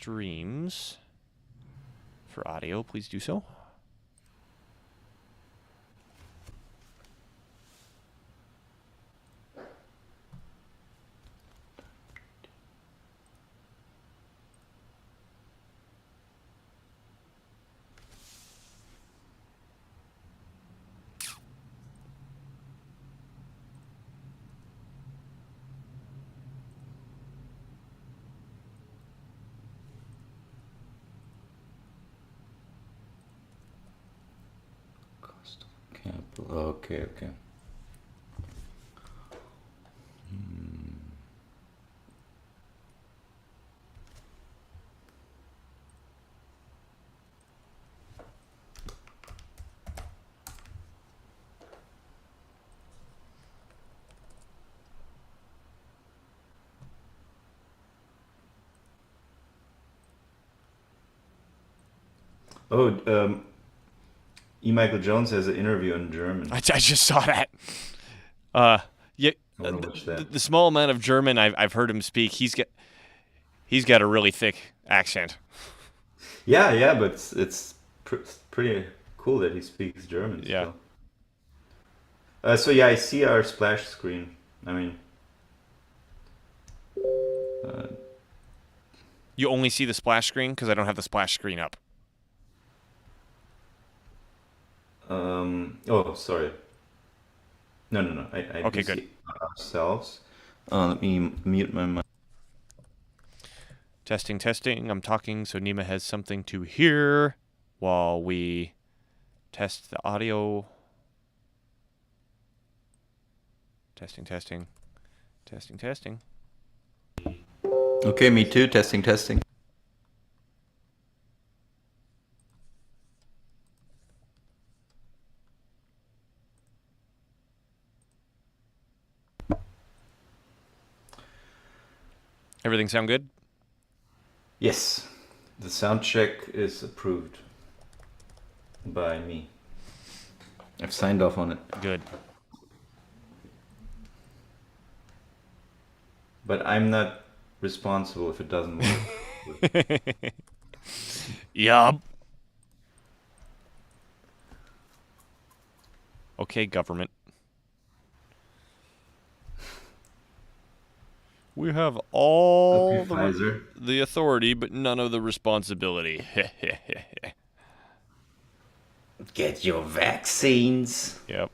streams for audio, please do so. Okay. Oh, E. Michael Jones has an interview in German. I just saw that. Yeah, the small amount of German I've heard him speak, he's got a really thick accent. Yeah, but it's pretty cool that he speaks German. Yeah. So yeah, I see our splash screen. I mean, you only see the splash screen because I don't have the splash screen up. Oh, sorry. No. I okay, do good. see ourselves. Let me mute my mic. Testing. I'm talking, so Nima has something to hear while we test the audio. Testing. Okay, me too. Testing. Everything sound good? Yes, the sound check is approved by me. I've signed off on it. Good. But I'm not responsible if it doesn't work. Yup. Okay, government. We have all the authority, but none of the responsibility. Get your vaccines. Yep.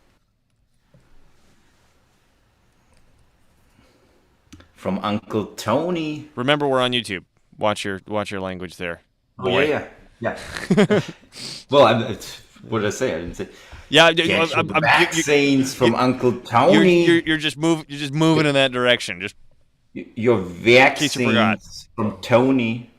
From Uncle Tony. Remember, we're on YouTube. Watch your language there. Oh, yeah. Well, what did I say? I didn't say. Yeah, vaccines from Uncle Tony. You're just moving in that direction. Just your vaccines from Tony.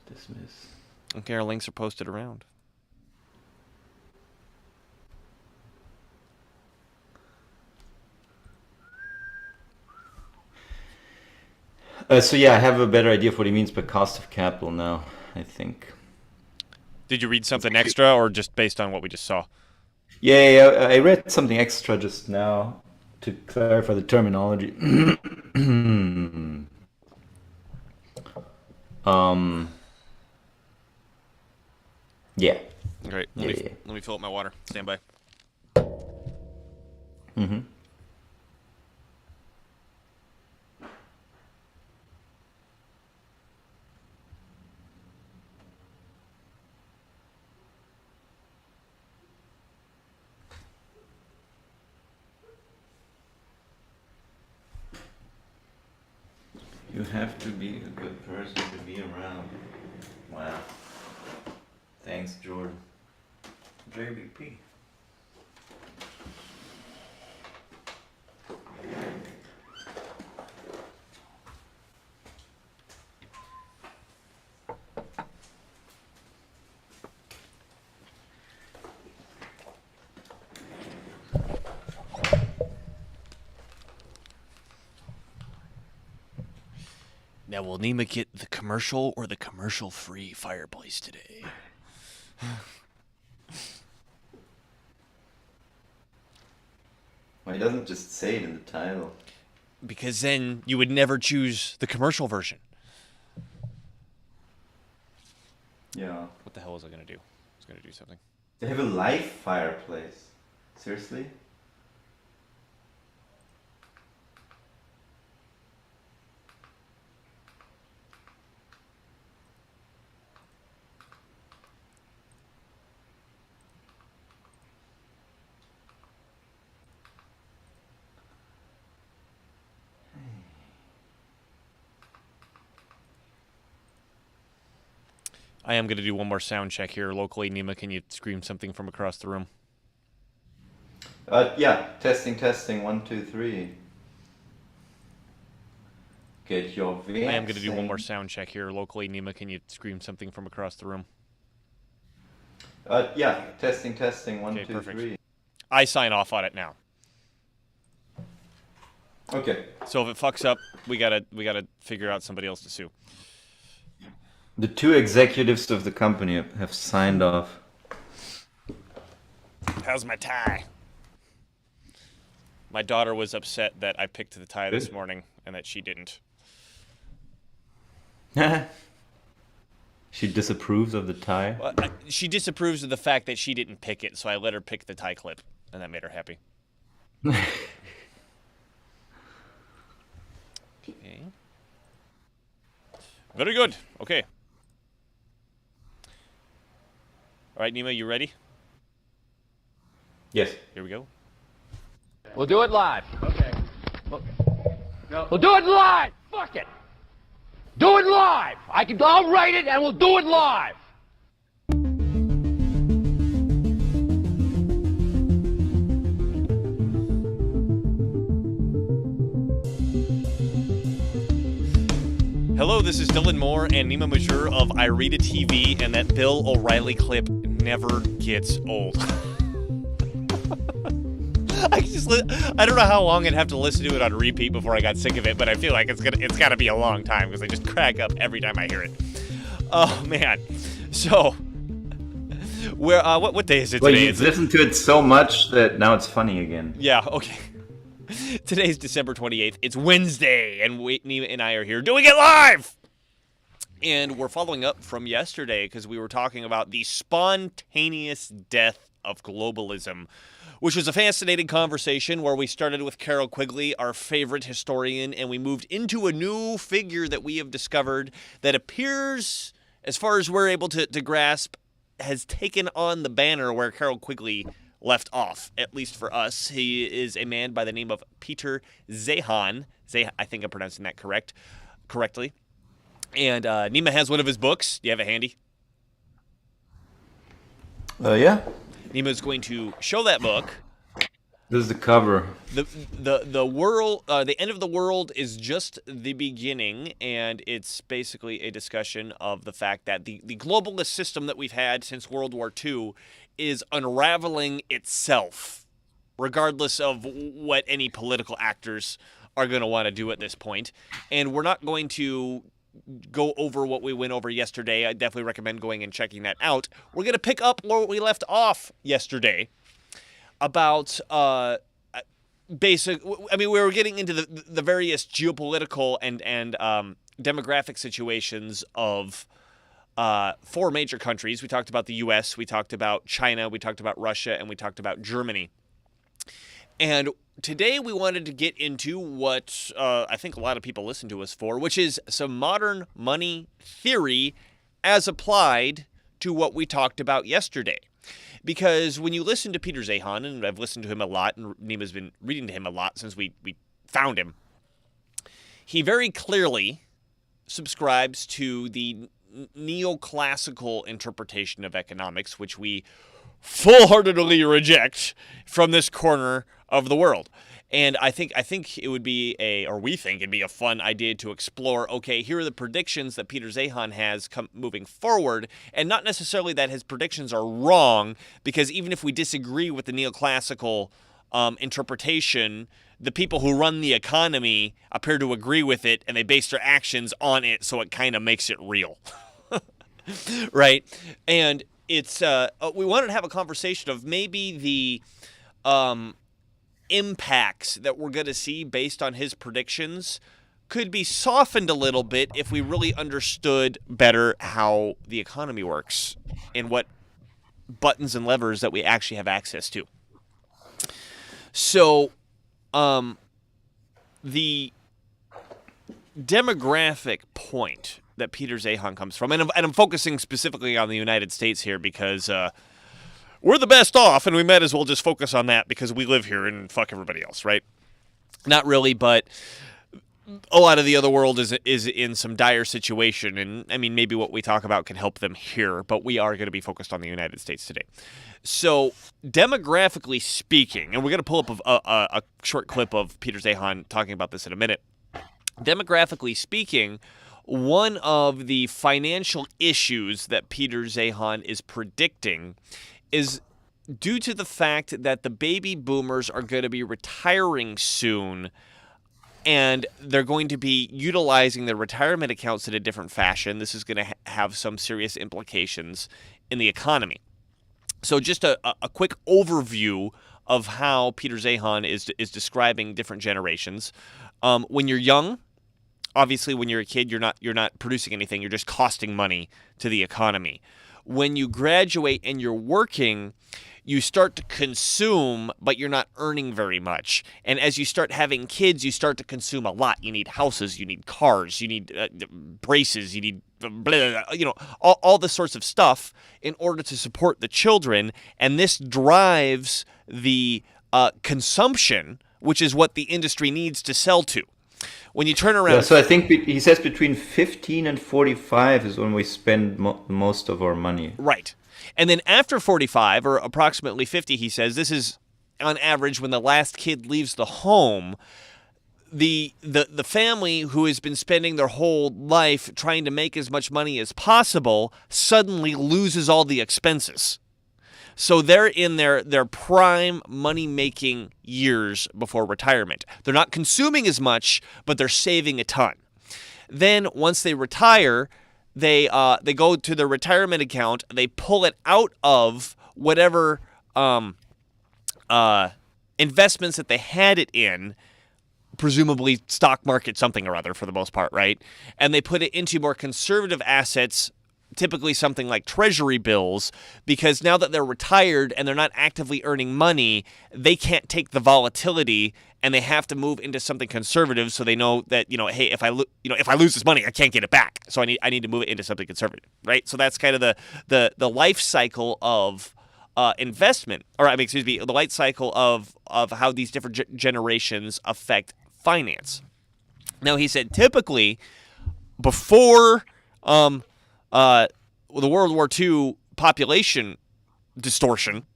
Dismiss. Okay, our links are posted around. So yeah, I have a better idea of what he means by cost of capital now, I think. Did you read something extra or just based on what we just saw? Yeah, I read something extra just now to clarify the terminology. Yeah. Great. Let me fill up my water. Stand by. Mm-hmm. You have to be a good person to be around. Wow. Thanks, Jordan. JBP. Now, will Nima get the commercial or the commercial-free fireplace today? Why he doesn't just say it in the title? Because then you would never choose the commercial version. Yeah. What the hell was I going to do? I was going to do something. They have a live fireplace. Seriously? I am going to do one more sound check here locally. Nima, can you scream something from across the room? Yeah. Testing, testing. 1, 2, 3. Get your vaccine. I am going to do one more sound check here locally. Nima, can you scream something from across the room? Yeah. Testing, testing. 1, Okay, 2, perfect. 3. I sign off on it now. Okay. So if it fucks up, we gotta figure out somebody else to sue. The 2 executives of the company have signed off. How's my tie? My daughter was upset that I picked the tie this morning and that she didn't. She disapproves of the tie? Well, she disapproves of the fact that she didn't pick it, so I let her pick the tie clip, and that made her happy. Okay. Very good. Okay. All right, Nima, you ready? Yes. Here we go. We'll do it live. Okay. We'll do it live. Fuck it. Do it live. I'll write it and we'll do it live. Hello, this is Dylan Moore and Nima Majur of IridaTV, and that Bill O'Reilly clip never gets old. I don't know how long I'd have to listen to it on repeat before I got sick of it, but I feel like it's got to be a long time because I just crack up every time I hear it. Oh man, so what day is it today? Well, you've listened to it so much that now it's funny again. Yeah, okay. Today's December 28th. It's Wednesday, and Nima and I are here doing it live. And we're following up from yesterday because we were talking about the spontaneous death of globalism, which was a fascinating conversation where we started with Carol Quigley, our favorite historian, and we moved into a new figure that we have discovered that appears, as far as we're able to grasp, has taken on the banner where Carol Quigley left off, at least for us. He is a man by the name of Peter Zeihan. I think I'm pronouncing that correctly. And Nima has one of his books. Do you have it handy? Yeah. Nima is going to show that book. This is the cover. The world, the end of the world is just the beginning, and it's basically a discussion of the fact that the globalist system that we've had since World War II is unraveling itself, regardless of what any political actors are going to want to do at this point. And we're not going to go over what we went over yesterday. I definitely recommend going and checking that out. We're going to pick up where we left off yesterday about we were getting into the various geopolitical and demographic situations of 4 major countries. We talked about the U.S., we talked about China, we talked about Russia, and we talked about Germany. And today we wanted to get into what I think a lot of people listen to us for, which is some modern money theory as applied to what we talked about yesterday. Because when you listen to Peter Zeihan, and I've listened to him a lot, and Nima's been reading to him a lot since we found him, he very clearly subscribes to the neoclassical interpretation of economics, which we full-heartedly reject from this corner of the world. And I think it would be we think it'd be a fun idea to explore, okay, here are the predictions that Peter Zeihan has moving forward, and not necessarily that his predictions are wrong, because even if we disagree with the neoclassical interpretation, the people who run the economy appear to agree with it, and they base their actions on it, so it kind of makes it real. Right? And it's we wanted to have a conversation of maybe the impacts that we're going to see based on his predictions could be softened a little bit if we really understood better how the economy works and what buttons and levers that we actually have access to. So, the demographic point that Peter Zeihan comes from, and I'm focusing specifically on the United States here because we're the best off, and we might as well just focus on that because we live here and fuck everybody else, right? Not really, but a lot of the other world is in some dire situation, and I mean, maybe what we talk about can help them here, but we are going to be focused on the United States today. So, demographically speaking, and we're going to pull up a short clip of Peter Zeihan talking about this in a minute. Demographically speaking, one of the financial issues that Peter Zeihan is predicting is due to the fact that the baby boomers are going to be retiring soon, and they're going to be utilizing their retirement accounts in a different fashion. This is going to have some serious implications in the economy. So just a quick overview of how Peter Zeihan is describing different generations. When you're young, obviously when you're a kid, you're not producing anything. You're just costing money to the economy. When you graduate and you're working, you start to consume, but you're not earning very much. And as you start having kids, you start to consume a lot. You need houses, you need cars, you need braces, you need all this sorts of stuff in order to support the children. And this drives the consumption, which is what the industry needs to sell to. When you turn around... Yeah, so I think he says between 15 and 45 is when we spend most of our money. Right. And then after 45, or approximately 50, he says, this is on average when the last kid leaves the home, the family who has been spending their whole life trying to make as much money as possible suddenly loses all the expenses. So they're in their prime money-making years before retirement. They're not consuming as much, but they're saving a ton. Then once they retire, they go to their retirement account, they pull it out of whatever investments that they had it in, presumably stock market something or other for the most part, right? And they put it into more conservative assets, typically something like treasury bills, because now that they're retired and they're not actively earning money, they can't take the volatility and they have to move into something conservative so they know that, hey, if I lose this money, I can't get it back. So I need to move it into something conservative, right? So that's kind of the life cycle of investment, the life cycle of how these different generations affect finance. Now, he said typically before the World War II population distortion,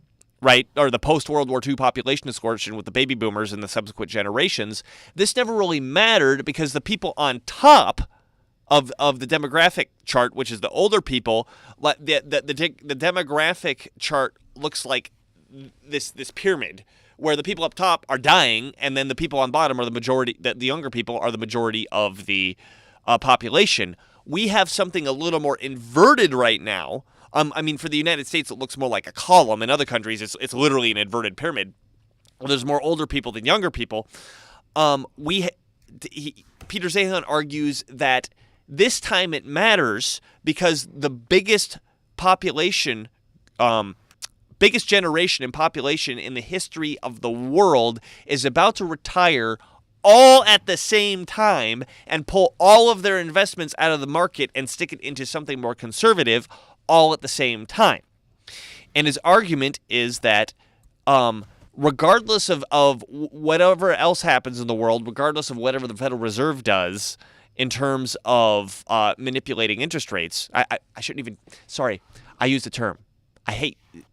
right, or the post-World War II population distortion with the baby boomers and the subsequent generations, this never really mattered because the people on top of the demographic chart, which is the older people, the demographic chart looks like this pyramid where the people up top are dying and then the people on bottom are the majority, the younger people are the majority of the population. We have something a little more inverted right now. For the United States, it looks more like a column. In other countries, it's literally an inverted pyramid. Well, there's more older people than younger people. Peter Zeihan argues that this time it matters because the biggest generation in population in the history of the world is about to retire all at the same time and pull all of their investments out of the market and stick it into something more conservative all at the same time. And his argument is that regardless of whatever else happens in the world, regardless of whatever the Federal Reserve does in terms of manipulating interest rates, I shouldn't even, sorry, I used the term.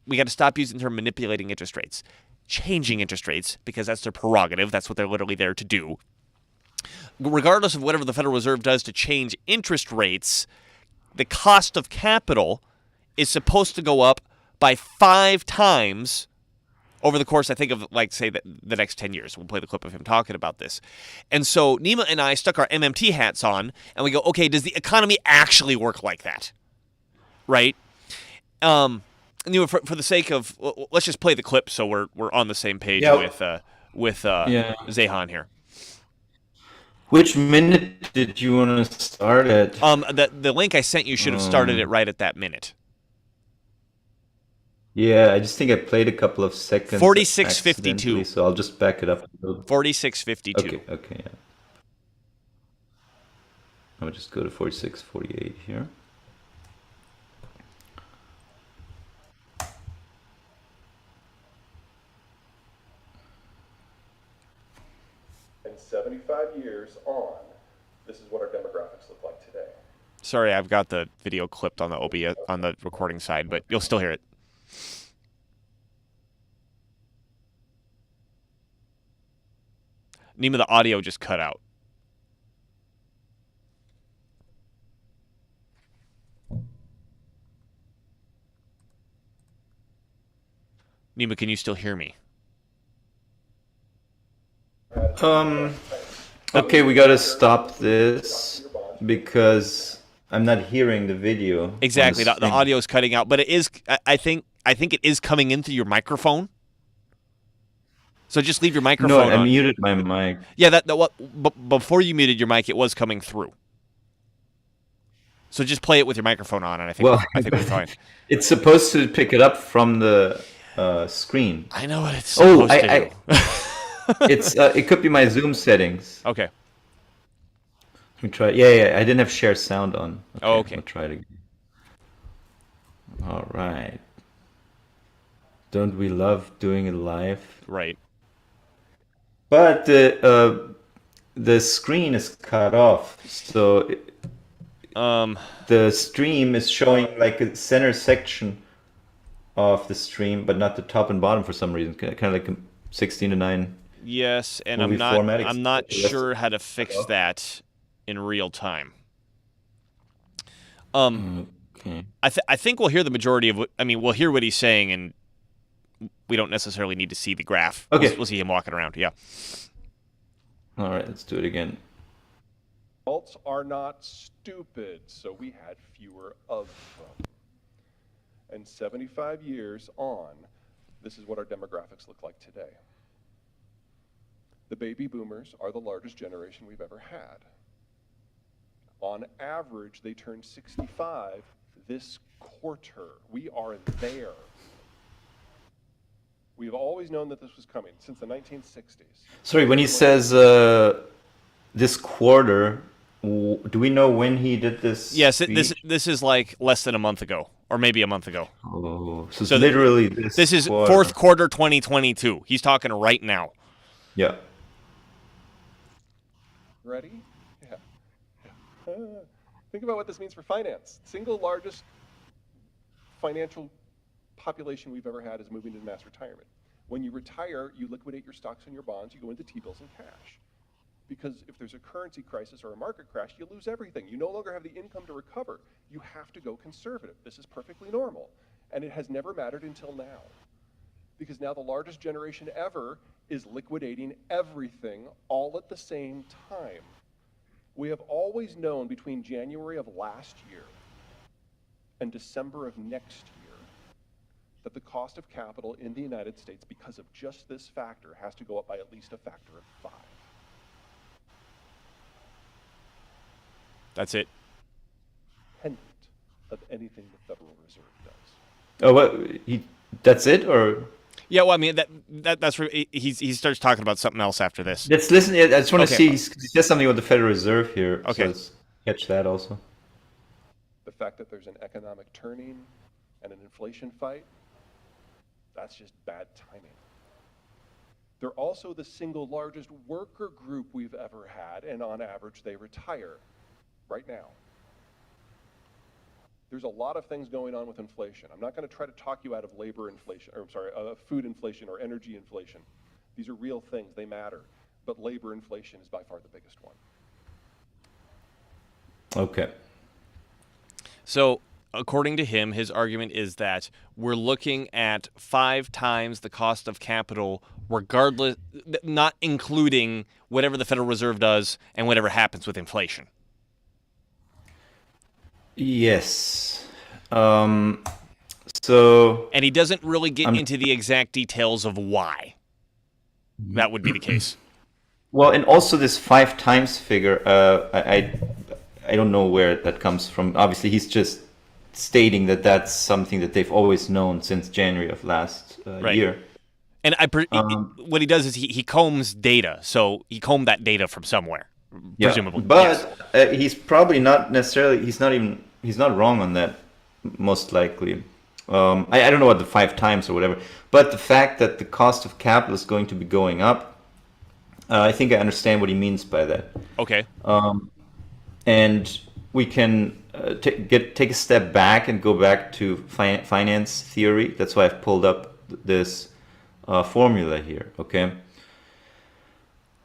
We got to stop using the term manipulating interest rates. Changing interest rates, because that's their prerogative. That's what they're literally there to do. Regardless of whatever the Federal Reserve does to change interest rates, the cost of capital is supposed to go up by 5 times over the course, I think, of, the next 10 years. We'll play the clip of him talking about this. And so Nima and I stuck our MMT hats on, and we go, okay, does the economy actually work like that? Right? For the sake of, let's just play the clip so we're on the same page with Zehan here. Which minute did you want to start at? The link I sent you should have started it right at that minute. Yeah, I just think I played a couple of seconds. 46:52. So I'll just back it up. 46:52. Okay, yeah. I'll just go to 46:48 here. And 75 years on, this is what our demographics look like today. Sorry, I've got the video clipped on the OBS on the recording side, but you'll still hear it. Nima, the audio just cut out. Nima, can you still hear me? Okay, we gotta stop this because I'm not hearing the video. Exactly, the audio is cutting out, but it is. I think it is coming in through your microphone. So just leave your microphone on. No, I muted my mic. Yeah, before you muted your mic, it was coming through. So just play it with your microphone on, and I think we're fine. It's supposed to pick it up from the screen. I know what it's supposed to do. It could be my Zoom settings. Okay. Let me try. Yeah, I didn't have share sound on. Okay. I'll try it again. All right. Don't we love doing it live? Right. But the screen is cut off, so the stream is showing like a center section of the stream, but not the top and bottom for some reason. Kind of like a 16:9. Yes, and I'm not sure how to fix that in real time. Okay. I think we'll hear the majority of we'll hear what he's saying, and we don't necessarily need to see the graph. Okay. We'll see him walking around. Yeah. All right, let's do it again. Adults are not stupid, so we had fewer of them. And 75 years on, this is what our demographics look like today. The baby boomers are the largest generation we've ever had. On average, they turn 65 this quarter. We are there. We've always known that this was coming since the 1960s. Sorry, when he says this quarter, do we know when he did this? Yes, this is like less than a month ago, or maybe a month ago. Oh, so it's literally this. This is quarter. fourth quarter 2022. He's talking right now. Yeah. Ready? Yeah. Think about what this means for finance. Single largest financial population we've ever had is moving to mass retirement. When you retire, you liquidate your stocks and your bonds, you go into T-bills and cash. Because if there's a currency crisis or a market crash, you lose everything. You no longer have the income to recover. You have to go conservative. This is perfectly normal. And it has never mattered until now. Because now the largest generation ever is liquidating everything all at the same time. We have always known between January of last year and December of next year that the cost of capital in the United States, because of just this factor, has to go up by at least a factor of 5. That's it. Pendant of anything the Federal Reserve does. Oh, what? That's it, or? Yeah, well, I mean that's where he starts talking about something else after this. Let's listen. I just want to Okay. see. He says something about the Federal Reserve here. Okay. So let's catch that also. The fact that there's an economic turning and an inflation fight, that's just bad timing. They're also the single largest worker group we've ever had, and on average, they retire right now. There's a lot of things going on with inflation. I'm not going to try to talk you out of labor inflation, or I'm sorry, food inflation or energy inflation. These are real things, they matter. But labor inflation is by far the biggest one. Okay. So, according to him, his argument is that we're looking at 5 times the cost of capital, regardless, not including whatever the Federal Reserve does and whatever happens with inflation. Yes. So And he doesn't really get into the exact details of why that would be the case. well, and also this 5 times figure, I don't know where that comes from. Obviously, he's just stating that that's something that they've always known since January of last year. And what he does is he combs data. So he combed that data from somewhere, presumably. But he's probably not necessarily, he's not wrong on that, most likely. I don't know what the 5 times or whatever, but the fact that the cost of capital is going to be going up, I think I understand what he means by that. Okay. And we can take a step back and go back to finance theory. That's why I've pulled up this formula here, okay?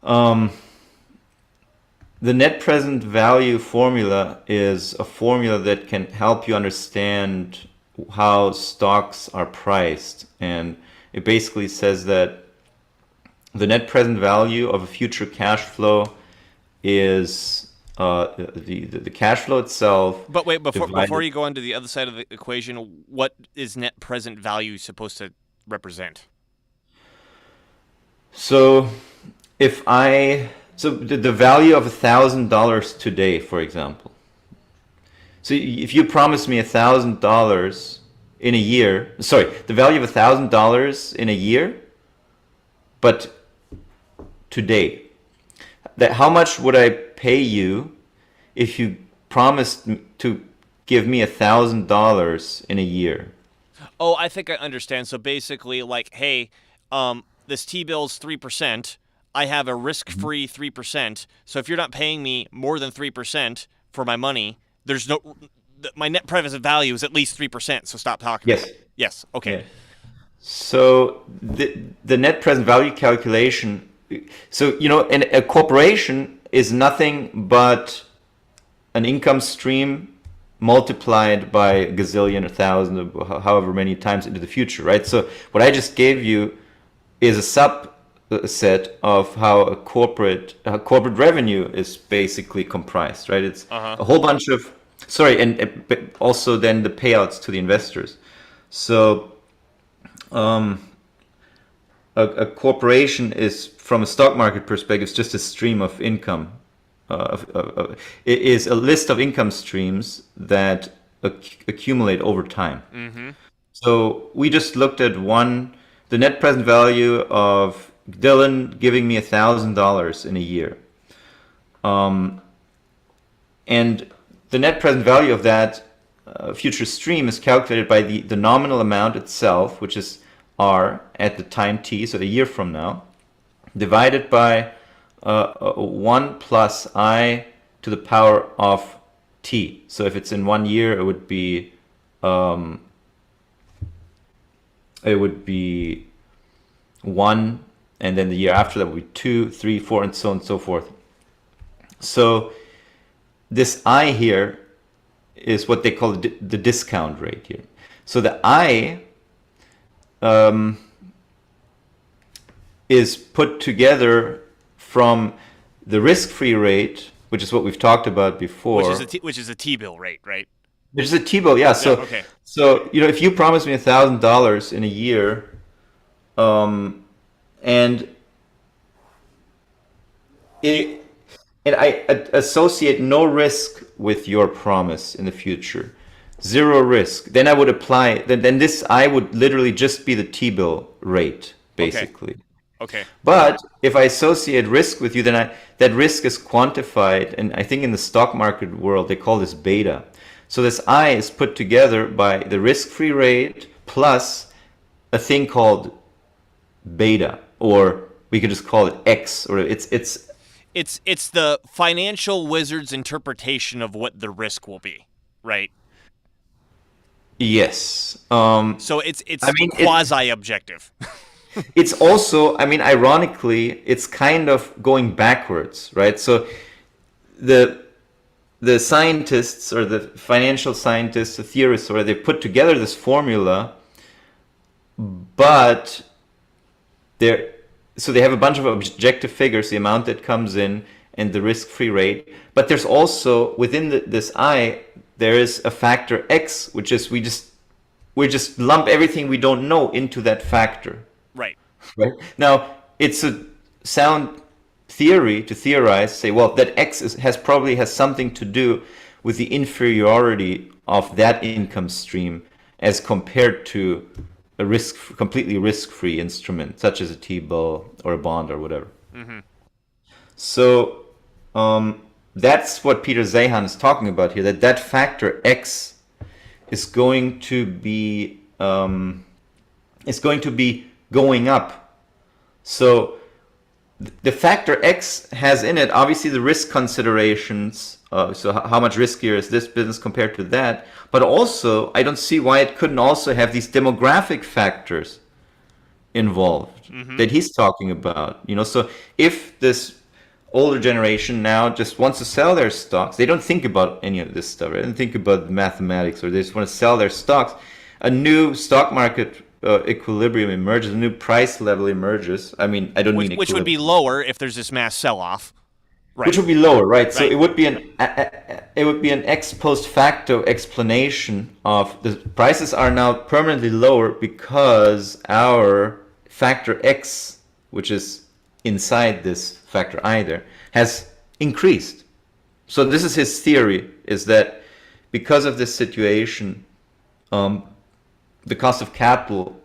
The net present value formula is a formula that can help you understand how stocks are priced. And it basically says that the net present value of a future cash flow is the cash flow itself. But wait, before you go on to the other side of the equation, what is net present value supposed to represent? So the value of $1,000 today, for example. So if you promise me $1,000 in a year, sorry, the value of $1,000 in a year, but today, how much would I pay you if you promised to give me $1,000 in a year? Oh, I think I understand. So basically, like, hey, this T-bill's 3%. I have a risk-free 3%. So if you're not paying me more than 3% for my money, my net present value is at least 3%. So stop talking. Yes. Yes. Okay. Yeah. So the net present value calculation. So a corporation is nothing but an income stream multiplied by a gazillion, 1,000, however many times into the future, right? So what I just gave you is a subset of how a corporate revenue is basically comprised, right? It's a whole bunch of but also then the payouts to the investors. So a corporation is, from a stock market perspective, just a stream of income. It is a list of income streams that accumulate over time. Mm-hmm. So we just looked at the net present value of Dylan giving me $1,000 in a year. And the net present value of that future stream is calculated by the nominal amount itself, which is R at the time t, so a year from now, divided by 1 plus I to the power of t. So if it's in 1 year, it would be 1, and then the year after that would be 2, 3, 4, and so on and so forth. So this I here is what they call the discount rate here. So the I is put together from the risk-free rate, which is what we've talked about before. Which is a T-bill rate, right? Which is a T-bill, yeah. So, yeah, okay. So if you promise me $1,000 in a year, and I associate no risk with your promise in the future, 0 risk, then I would apply. Then this I would literally just be the T-bill rate, basically. Okay. But if I associate risk with you, then that risk is quantified, and I think in the stock market world they call this beta. So this I is put together by the risk-free rate plus a thing called beta, or we could just call it X, or it's the financial wizard's interpretation of what the risk will be, right? Yes. So it's quasi-objective. It's also, ironically, it's kind of going backwards, right? So the scientists, or the financial scientists, the theorists, or they put together this formula, but they have a bunch of objective figures, the amount that comes in and the risk-free rate. But there's also, within this I, there is a factor X, which is we just we just lump everything we don't know into that factor. Right. Right. Now, it's a sound theory to theorize, say, well, that X has something to do with the inferiority of that income stream as compared to a completely risk-free instrument, such as a T-bill or a bond or whatever. Mm-hmm. So that's what Peter Zeihan is talking about here, that factor X is going to be going up. So the factor X has in it obviously the risk considerations. So how much riskier is this business compared to that? But also, I don't see why it couldn't also have these demographic factors involved that he's talking about. So if this older generation now just wants to sell their stocks, they don't think about any of this stuff. Right? They don't think about mathematics, or they just want to sell their stocks. A new stock market equilibrium emerges, a new price level emerges. I mean, I don't mean which would be lower if there's this mass sell-off. Right. Which would be lower, right? So it would be an ex post facto explanation of the prices are now permanently lower because our factor X, which is inside this factor either, has increased. So this is his theory, is that because of this situation, the cost of capital,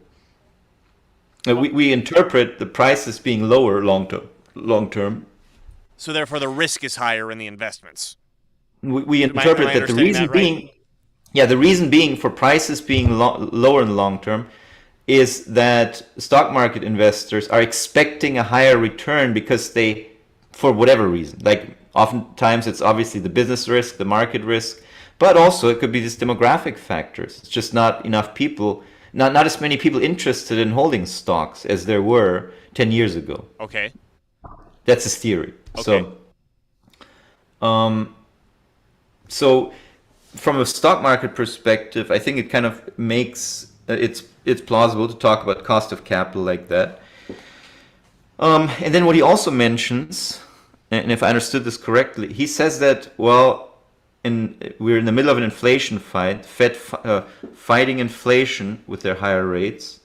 we interpret the prices being lower long term. So therefore, the risk is higher in the investments. We interpret that the reason being, the reason being for prices being lower in the long term is that stock market investors are expecting a higher return because they, for whatever reason, like oftentimes it's obviously the business risk, the market risk, but also it could be these demographic factors. It's just not enough people, not as many people interested in holding stocks as there were 10 years ago. Okay. That's his theory. Okay. So from a stock market perspective, I think it kind of makes it's plausible to talk about cost of capital like that. And then what he also mentions, and if I understood this correctly, he says that, well, we're in the middle of an inflation fight, Fed fighting inflation with their higher rates.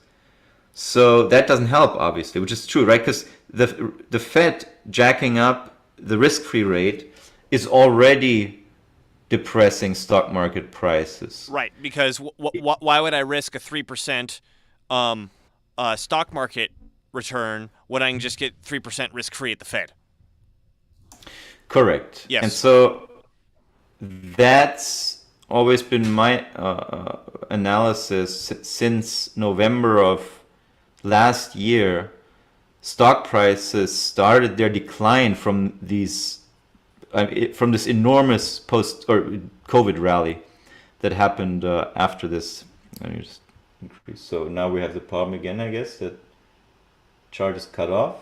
So that doesn't help, obviously, which is true, right? Because the Fed jacking up the risk-free rate is already depressing stock market prices. Right, because why would I risk a 3% stock market return when I can just get 3% risk-free at the Fed? Correct. Yes. And so that's always been my analysis since November of last year. Stock prices started their decline from this enormous post or COVID rally that happened after this. Let me just increase. So now we have the problem again, I guess, that chart is cut off.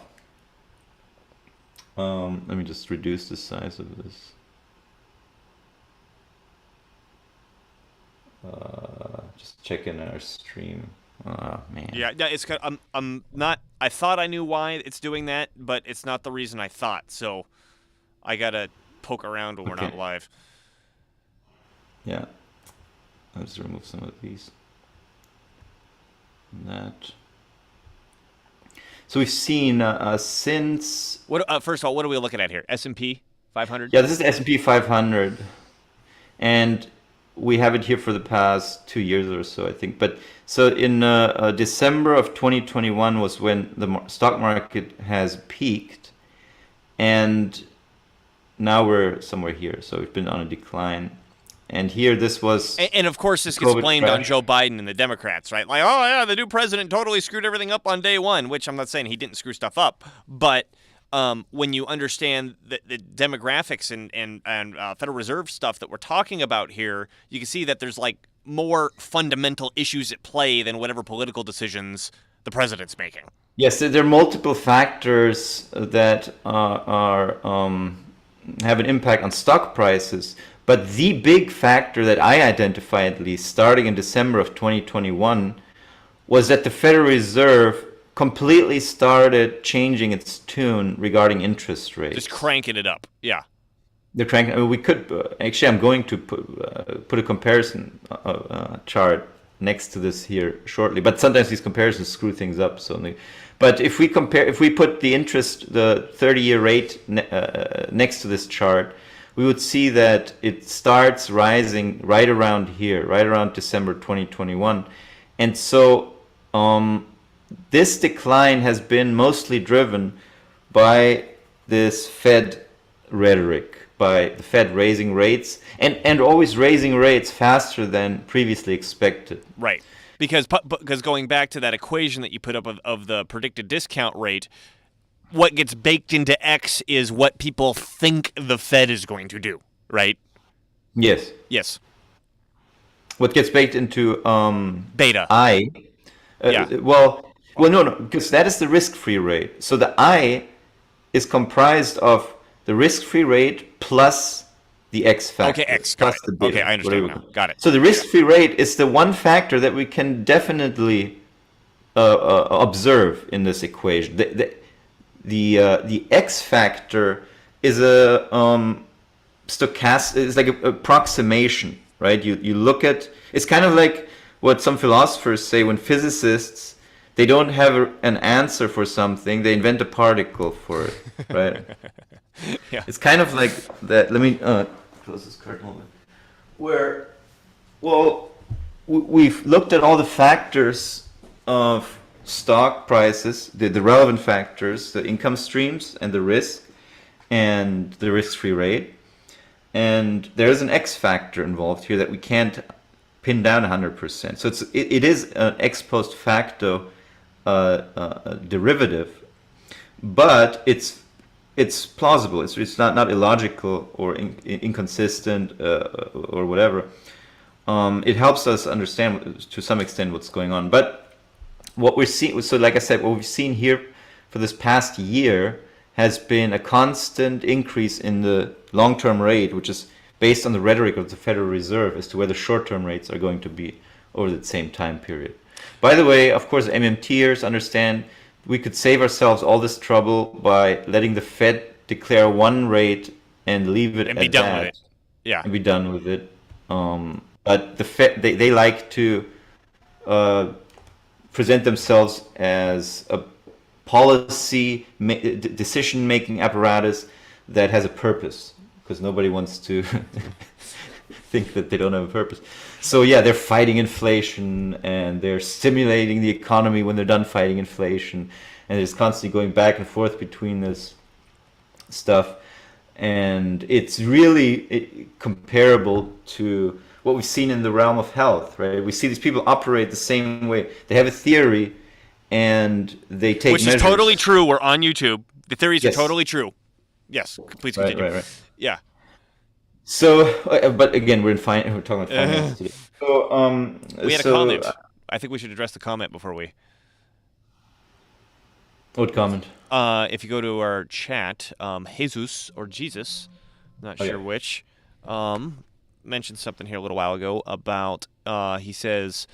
Let me just reduce the size of this. Just check in our stream. Oh man. Yeah, it's I'm not. I thought I knew why it's doing that, but it's not the reason I thought. So I gotta poke around when we're not live. Yeah. Let's remove some of these. That. So we've seen since. What? First of all, what are we looking at here? S&P 500. Yeah, this is the S&P 500, and we have it here for the past 2 years or so, I think. But so in December of 2021 was when the stock market has peaked, and now we're somewhere here. So we've been on a decline. And here, this was... And of course, this gets blamed on Joe Biden and the Democrats, right? Like, oh, yeah, the new president totally screwed everything up on day one, which I'm not saying he didn't screw stuff up. But when you understand the demographics and Federal Reserve stuff that we're talking about here, you can see that there's, like, more fundamental issues at play than whatever political decisions the president's making. Yes, there are multiple factors that have an impact on stock prices. But the big factor that I identify, at least, starting in December of 2021, was that the Federal Reserve completely started changing its tune regarding interest rates. Just cranking it up, yeah. They're cranking. I mean, we could actually. I'm going to put a comparison chart next to this here shortly. But sometimes these comparisons screw things up. But if we put the 30-year rate next to this chart, we would see that it starts rising right around here, right around December 2021. And so this decline has been mostly driven by this Fed rhetoric, by the Fed raising rates and always raising rates faster than previously expected. Right. Because going back to that equation that you put up of the predicted discount rate, what gets baked into X is what people think the Fed is going to do, right? Yes. Yes. What gets baked into beta? I. Yeah. Well, no, because that is the risk-free rate. So the I is comprised of the risk-free rate plus the X factor. Okay, X. Plus Got the it. beta, Okay, I understand now. Got it. So the risk-free rate is the one factor that we can definitely observe in this equation. The X factor is a stochastic. It's like an approximation, right? You look at. It's kind of like what some philosophers say when physicists, they don't have an answer for something, they invent a particle for it, right? Yeah. It's kind of like that. Let me close this curtain a little bit. Where, well, we've looked at all the factors of stock prices, the relevant factors, the income streams and the risk and the risk-free rate. And there's an X factor involved here that we can't pin down 100%. So it is an ex post facto derivative, but it's plausible. It's not illogical or inconsistent or whatever. It helps us understand to some extent what's going on. But what we're seeing, so like I said, what we've seen here for this past year has been a constant increase in the long-term rate, which is based on the rhetoric of the Federal Reserve as to where the short-term rates are going to be over the same time period. By the way, of course, MMTers understand we could save ourselves all this trouble by letting the Fed declare one rate and leave it And at be done that. with it. Yeah. And be done with it. But the Fed, they like to present themselves as a policy decision-making apparatus that has a purpose, because nobody wants to think that they don't have a purpose. So yeah, they're fighting inflation and they're stimulating the economy when they're done fighting inflation, and it's constantly going back and forth between this stuff. And it's really comparable to what we've seen in the realm of health, right? We see these people operate the same way. They have a theory and they take Which measures. is totally true. We're on YouTube. The theories Yes. are totally true. Yes, please continue. Right. Yeah. So, but again, we're talking about finance today. So, We had a comment. I think we should address the comment before we. What comment? If you go to our chat, Jesus or Jesus, not sure which, mentioned something here a little while ago about, he says,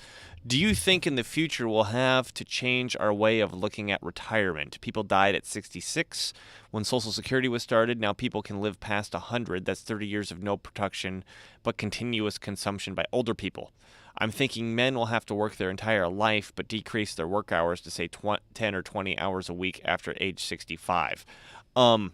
do you think in the future we'll have to change our way of looking at retirement? People died at 66 when Social Security was started. Now people can live past 100. That's 30 years of no protection, but continuous consumption by older people. I'm thinking men will have to work their entire life, but decrease their work hours to, say, 10 or 20 hours a week after age 65. Well,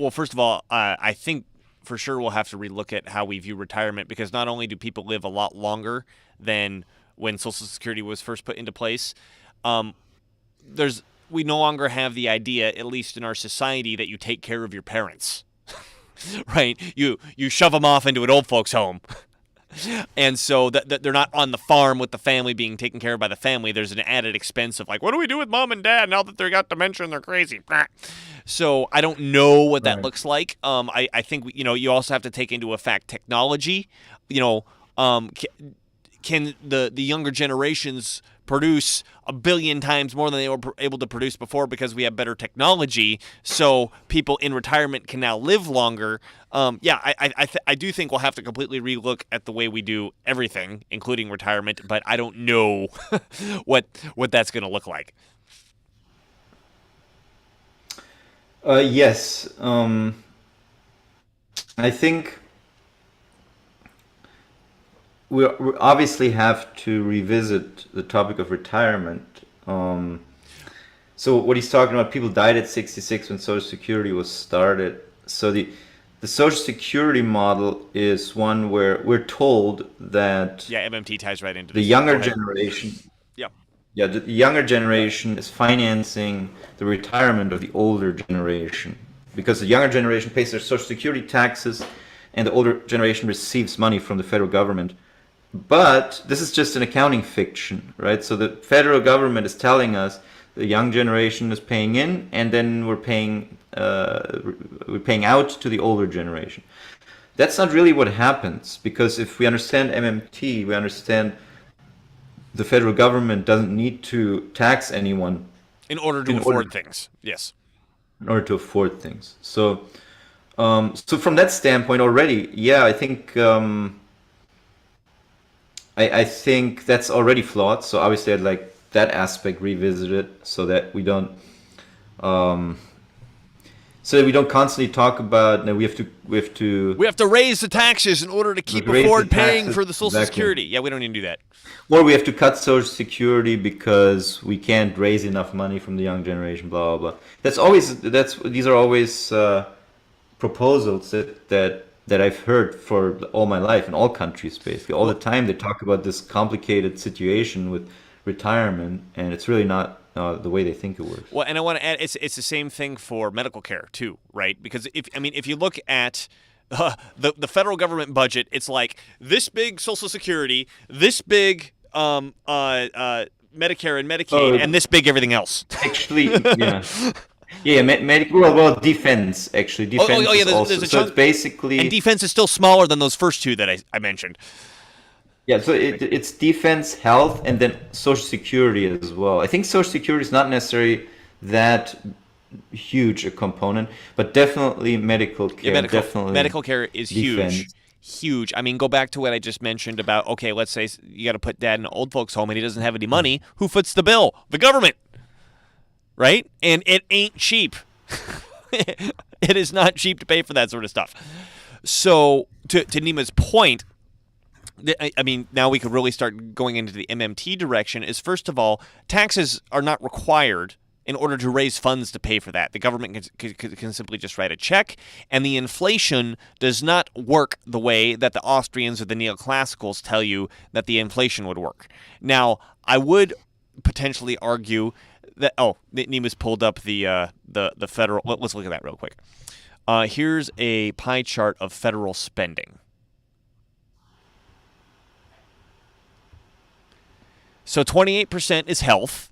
first of all, I think for sure we'll have to relook at how we view retirement, because not only do people live a lot longer than when Social Security was first put into place, we no longer have the idea, at least in our society, that you take care of your parents, right? You shove them off into an old folks' home. And so that they're not on the farm with the family being taken care of by the family. There's an added expense of like, what do we do with mom and dad now that they got dementia and they're crazy? So I don't know what that looks like. I think you also have to take into effect technology. Can the younger generations produce a billion times more than they were able to produce before because we have better technology, so people in retirement can now live longer? I do think we'll have to completely relook at the way we do everything, including retirement, but I don't know what that's going to look like. Yes. I think we obviously have to revisit the topic of retirement. So what he's talking about, people died at 66 when Social Security was started. So the Social Security model is one where we're told that Yeah, MMT ties right into the this. younger Go ahead. generation, Yeah. yeah, the younger generation is financing the retirement of the older generation because the younger generation pays their Social Security taxes, and the older generation receives money from the federal government. But this is just an accounting fiction, right? So the federal government is telling us the young generation is paying in, and then we're paying out to the older generation. That's not really what happens, because if we understand MMT, we understand the federal government doesn't need to tax anyone In order to afford things. Yes. in order to afford things. So, so from that standpoint already, yeah, I think I think that's already flawed. So obviously, I'd like that aspect revisited so that we don't constantly talk about that we have to raise the taxes in order to keep raise the afford paying taxes, for the Social exactly. Security. Yeah, we don't need to do that. or we have to cut Social Security because we can't raise enough money from the young generation. Blah blah blah. These are always proposals that I've heard for all my life in all countries, basically all the time. They talk about this complicated situation with retirement, and it's really not the way they think it works. Well, and I want to add, it's the same thing for medical care too, right? Because if you look at the federal government budget, it's like this big Social Security, this big Medicare and Medicaid, and this big everything else. Actually, yeah. Yeah, medical. Well, defense actually. Defense yeah, is also. there's a So chunk, it's basically. and defense is still smaller than those first two that I mentioned. Yeah, so it's defense, health, and then Social Security as well. I think Social Security is not necessarily that huge a component, but definitely medical care. Medical care is defense. huge. I mean, go back to what I just mentioned about, okay, let's say you got to put dad in an old folks home and he doesn't have any money. Who foots the bill? The government, right? And it ain't cheap. It is not cheap to pay for that sort of stuff. So to Nima's point, I mean, now we could really start going into the MMT direction, is first of all, taxes are not required in order to raise funds to pay for that. The government can simply just write a check, and the inflation does not work the way that the Austrians or the neoclassicals tell you that the inflation would work. Now, I would potentially argue that, Nima's pulled up the federal, let's look at that real quick. Here's a pie chart of federal spending. So 28% is health.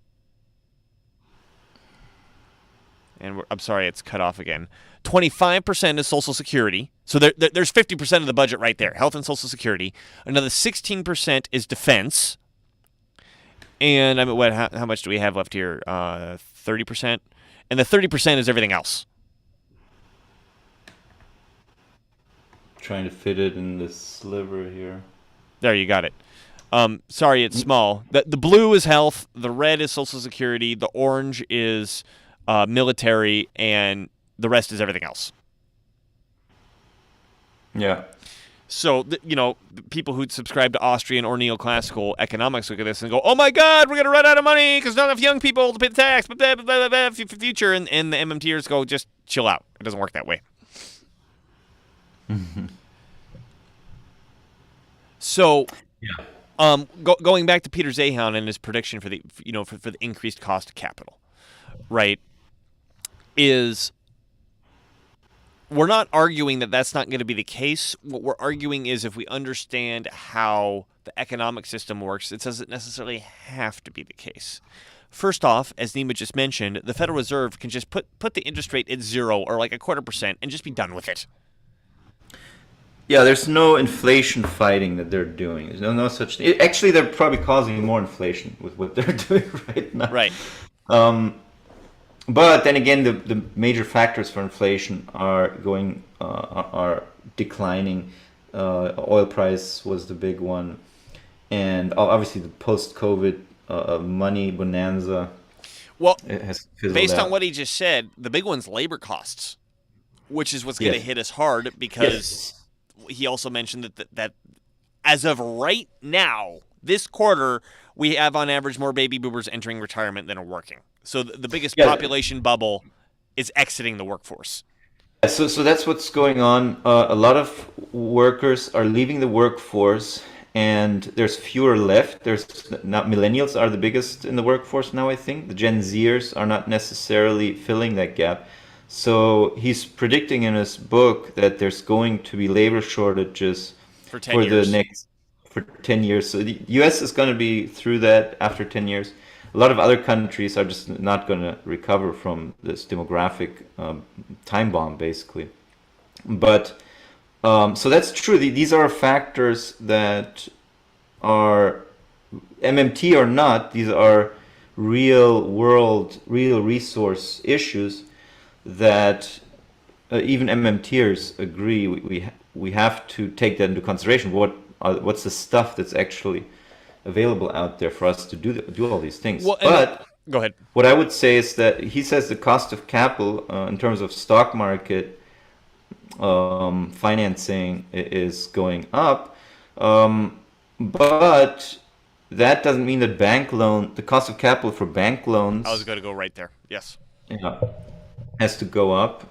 And I'm sorry, it's cut off again. 25% is Social Security. So there's 50% of the budget right there, health and Social Security. Another 16% is defense. And I mean, how much do we have left here? 30%. And the 30% is everything else. Trying to fit it in this sliver here. There, you got it. Sorry, it's small. The blue is health. The red is Social Security. The orange is military, and the rest is everything else. Yeah. So, people who subscribe to Austrian or neoclassical economics look at this and go, oh my God, we're going to run out of money because not enough young people to pay the tax, future. And the MMTers go, just chill out. It doesn't work that way. So, yeah. Going back to Peter Zahan and his prediction for the for the increased cost of capital, right? Is we're not arguing that that's not going to be the case. What we're arguing is if we understand how the economic system works, it doesn't necessarily have to be the case. First off, as Nima just mentioned, the Federal Reserve can just put the interest rate at 0 or like 0.25% and just be done with it. Yeah, there's no inflation fighting that they're doing. There's no such thing. Actually, they're probably causing more inflation with what they're doing right now. Right. But then again, the major factors for inflation are declining. Oil price was the big one, and obviously the post-COVID money bonanza. Well, has fizzled based out. on what he just said, the big one's labor costs, which is what's going to hit us hard because he also mentioned that as of right now, this quarter, we have on average more baby boomers entering retirement than are working. So the biggest population bubble is exiting the workforce. So that's what's going on. A lot of workers are leaving the workforce, and there's fewer left. There's not millennials are the biggest in the workforce now. I think the Gen Zers are not necessarily filling that gap. So he's predicting in his book that there's going to be labor shortages for 10 years. For 10 years. So the U.S. is going to be through that after 10 years. A lot of other countries are just not going to recover from this demographic time bomb, basically. But so that's true. These are factors that are MMT or not. These are real world, real resource issues that even MMTers agree we have to take that into consideration. What's the stuff that's actually available out there for us to do all these things? Well, but go ahead. What I would say is that he says the cost of capital in terms of stock market financing is going up, but that doesn't mean that the cost of capital for bank loans. I was going to go right there. Yes. Yeah, has to go up.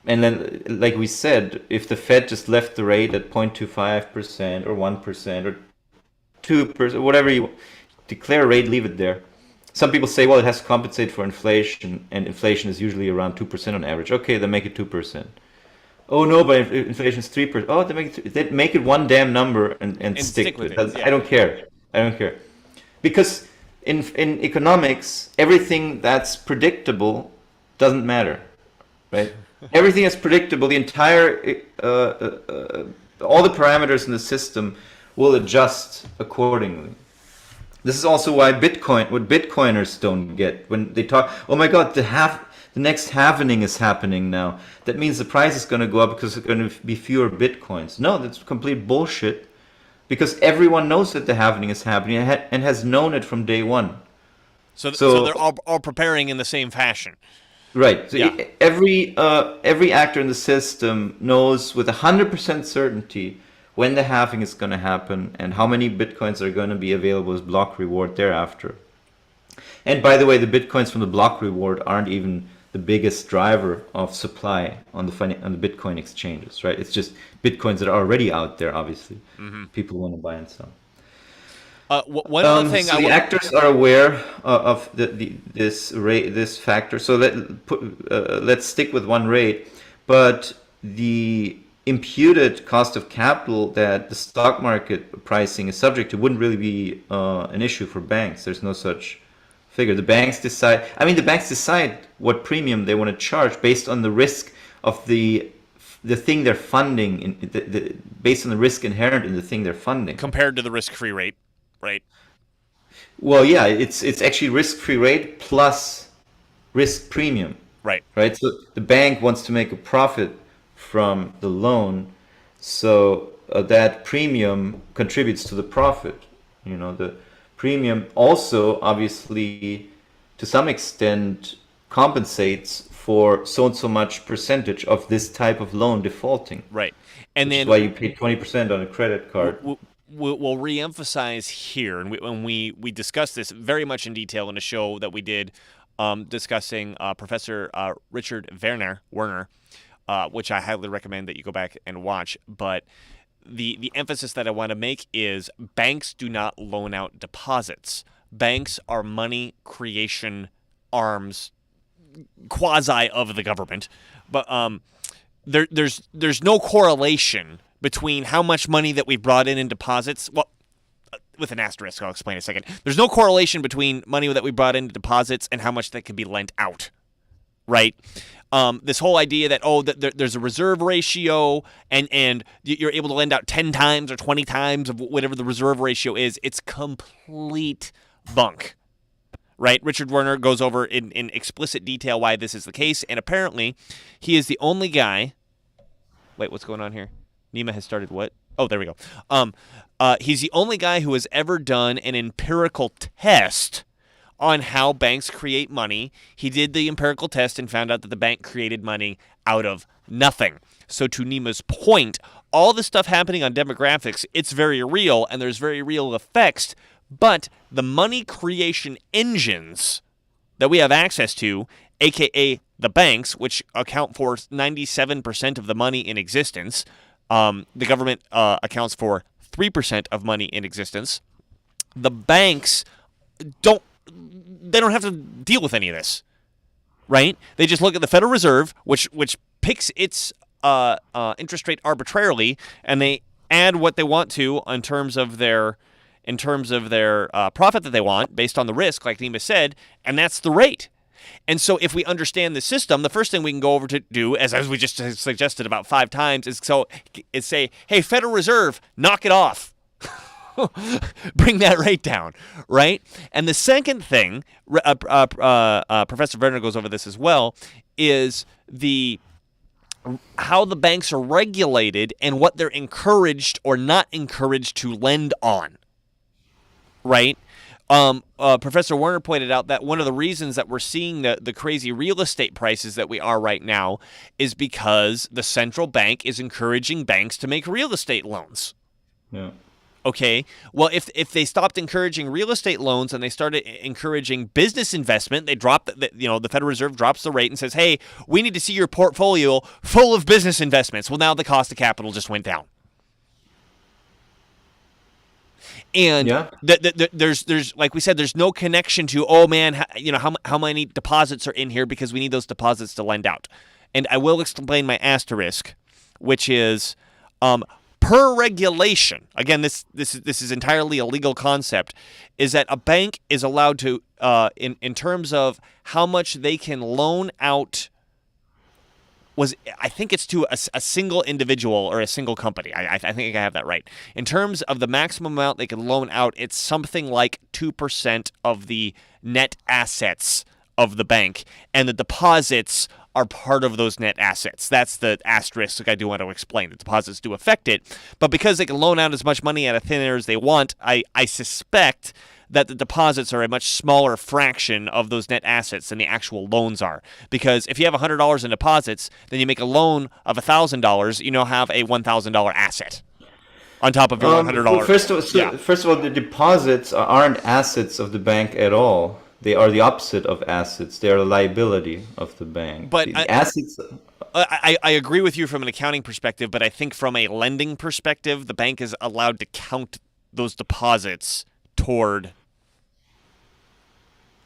And then, like we said, if the Fed just left the rate at 0.25% or 1% or 2%, whatever you declare a rate, leave it there. Some people say, well, it has to compensate for inflation, and inflation is usually around 2% on average. Okay, then make it 2%. Oh no, but if inflation is 3%. Oh, they make it one damn number and stick with it. Yeah. I don't care. Because in economics, everything that's predictable doesn't matter, right? Everything is predictable. The entire, all the parameters in the system will adjust accordingly. This is also why what Bitcoiners don't get when they talk, oh my God, the next halvening is happening now. That means the price is going to go up because there's going to be fewer Bitcoins. No, that's complete bullshit, because everyone knows that the halvening is happening and has known it from day one. So they're all preparing in the same fashion. Right. So every actor in the system knows with 100% certainty when the halving is going to happen and how many bitcoins are going to be available as block reward thereafter. And by the way, the bitcoins from the block reward aren't even the biggest driver of supply on the Bitcoin exchanges, right? It's just bitcoins that are already out there. Obviously, people want to buy and sell. One other thing, so the actors are aware of this factor. So let's stick with one rate, but the imputed cost of capital that the stock market pricing is subject to wouldn't really be an issue for banks. There's no such figure. The banks decide what premium they want to charge based on the risk of the thing they're funding, based on the risk inherent in the thing they're funding, compared to the risk-free rate. Right. Well, yeah, it's actually risk-free rate plus risk premium. Right. Right. So the bank wants to make a profit from the loan, so that premium contributes to the profit. The premium also, obviously, to some extent, compensates for so and so much percentage of this type of loan defaulting. Right. And then why you pay 20% on a credit card. We'll reemphasize here, and we discussed this very much in detail in a show that we did discussing Professor Richard Werner, which I highly recommend that you go back and watch. But the emphasis that I want to make is banks do not loan out deposits. Banks are money creation arms, quasi of the government, but there's no correlation between how much money that we've brought in deposits. Well, with an asterisk, I'll explain in a second. There's no correlation between money that we brought into deposits and how much that can be lent out, right? This whole idea that there's a reserve ratio and you're able to lend out 10 times or 20 times of whatever the reserve ratio is, it's complete bunk, right? Richard Werner goes over in explicit detail why this is the case, and apparently he is the only guy. Wait, what's going on here? Nima has started what? Oh, there we go. He's the only guy who has ever done an empirical test on how banks create money. He did the empirical test and found out that the bank created money out of nothing. So to Nima's point, all this stuff happening on demographics, it's very real, and there's very real effects, but the money creation engines that we have access to, aka the banks, which account for 97% of the money in existence, the government accounts for 3% of money in existence. The banks don't have to deal with any of this, right? They just look at the Federal Reserve, which picks its interest rate arbitrarily, and they add what they want to in terms of their profit that they want based on the risk, like Nima said, and that's the rate. And so if we understand the system, the first thing we can go over to do, as we just suggested about 5 times, is say, hey, Federal Reserve, knock it off. Bring that rate down, right? And the second thing, Professor Werner goes over this as well, is how the banks are regulated and what they're encouraged or not encouraged to lend on, right? Professor Werner pointed out that one of the reasons that we're seeing the crazy real estate prices that we are right now is because the central bank is encouraging banks to make real estate loans. Yeah. Okay, well, if they stopped encouraging real estate loans and they started encouraging business investment, they the Federal Reserve drops the rate and says, hey, we need to see your portfolio full of business investments. Well, now the cost of capital just went down. And there's like we said, there's no connection to, oh man, how many deposits are in here because we need those deposits to lend out. And I will explain my asterisk, which is per regulation. Again, this is entirely a legal concept. Is that a bank is allowed to in terms of how much they can loan out. I think it's to a single individual or a single company. I think I have that right. In terms of the maximum amount they can loan out, it's something like 2% of the net assets of the bank, and the deposits are part of those net assets. That's the asterisk I do want to explain. The deposits do affect it, but because they can loan out as much money out of thin air as they want, I suspect that the deposits are a much smaller fraction of those net assets than the actual loans are. Because if you have $100 in deposits, then you make a loan of $1,000, you now have a $1,000 asset on top of your $100. Well, first of all, the deposits aren't assets of the bank at all. They are the opposite of assets. They are a liability of the bank. But assets. I agree with you from an accounting perspective, but I think from a lending perspective, the bank is allowed to count those deposits toward